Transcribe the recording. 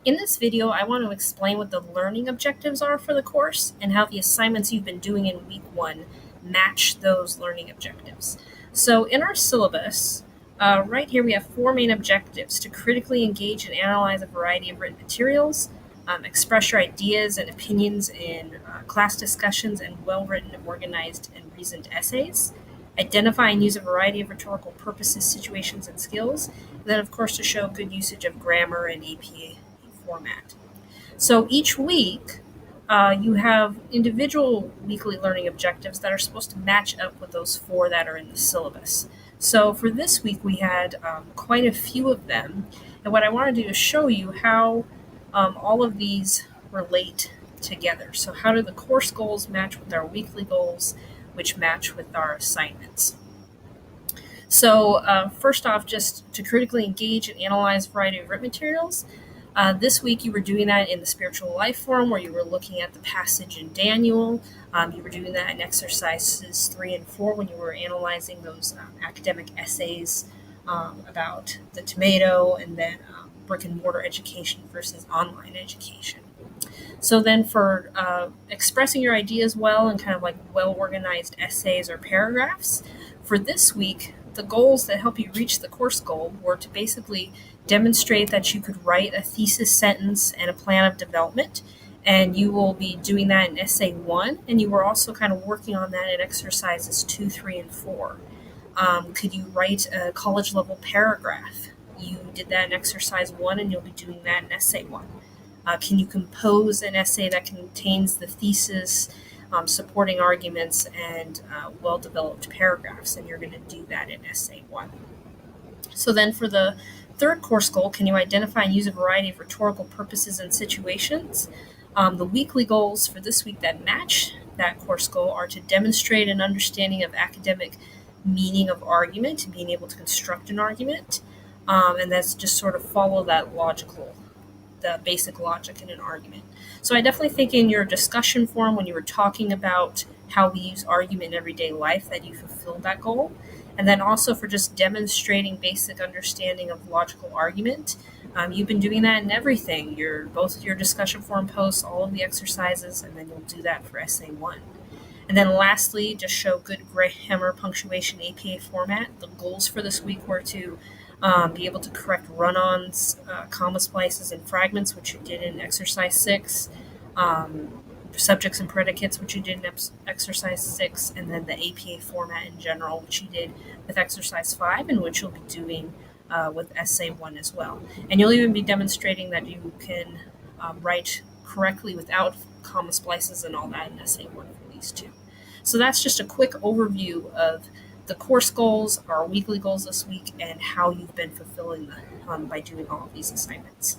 In this video, I want to explain what the learning objectives are for the course and how the assignments you've been doing in week one match those learning objectives. So in our syllabus, right here we have four main objectives: to critically engage and analyze a variety of written materials, express your ideas and opinions in class discussions and well-written, organized, and reasoned essays, identify and use a variety of rhetorical purposes, situations, and skills, and then, of course, to show good usage of grammar and APA format. So each week, you have individual weekly learning objectives that are supposed to match up with those four that are in the syllabus. So for this week, we had quite a few of them. And what I want to do is show you how all of these relate together. So how do the course goals match with our weekly goals, which match with our assignments? So first off, just to critically engage and analyze a variety of written materials. This week you were doing that in the Spiritual Life Forum, where you were looking at the passage in Daniel. You were doing that in exercises 3 and 4 when you were analyzing those academic essays about the tomato, and then brick and mortar education versus online education. So then for expressing your ideas well and kind of like well-organized essays or paragraphs, for this week, the goals that help you reach the course goal were to basically demonstrate that you could write a thesis sentence and a plan of development. And you will be doing that in essay 1, and you were also kind of working on that in exercises 2, 3, and 4. Could you write a college level paragraph? You did that in exercise 1, and you'll be doing that in essay 1. Can you compose an essay that contains the thesis, supporting arguments, and well-developed paragraphs? And you're going to do that in essay 1. So then for the third course goal, can you identify and use a variety of rhetorical purposes and situations? The weekly goals for this week that match that course goal are to demonstrate an understanding of academic meaning of argument, being able to construct an argument, and that's just sort of follow that the basic logic in an argument. So I definitely think in your discussion forum, when you were talking about how we use argument in everyday life, that you fulfilled that goal. And then also for just demonstrating basic understanding of logical argument, you've been doing that in everything. Both your discussion forum posts, all of the exercises, and then you'll do that for essay 1. And then lastly, just show good grammar, punctuation, APA format. The goals for this week were to be able to correct run-ons, comma splices, and fragments, which you did in exercise 6, subjects and predicates, which you did in exercise 6, and then the APA format in general, which you did with exercise 5, and which you'll be doing with essay 1 as well. And you'll even be demonstrating that you can write correctly without comma splices and all that in essay 1 for these two. So that's just a quick overview of the course goals, our weekly goals this week, and how you've been fulfilling them by doing all of these assignments.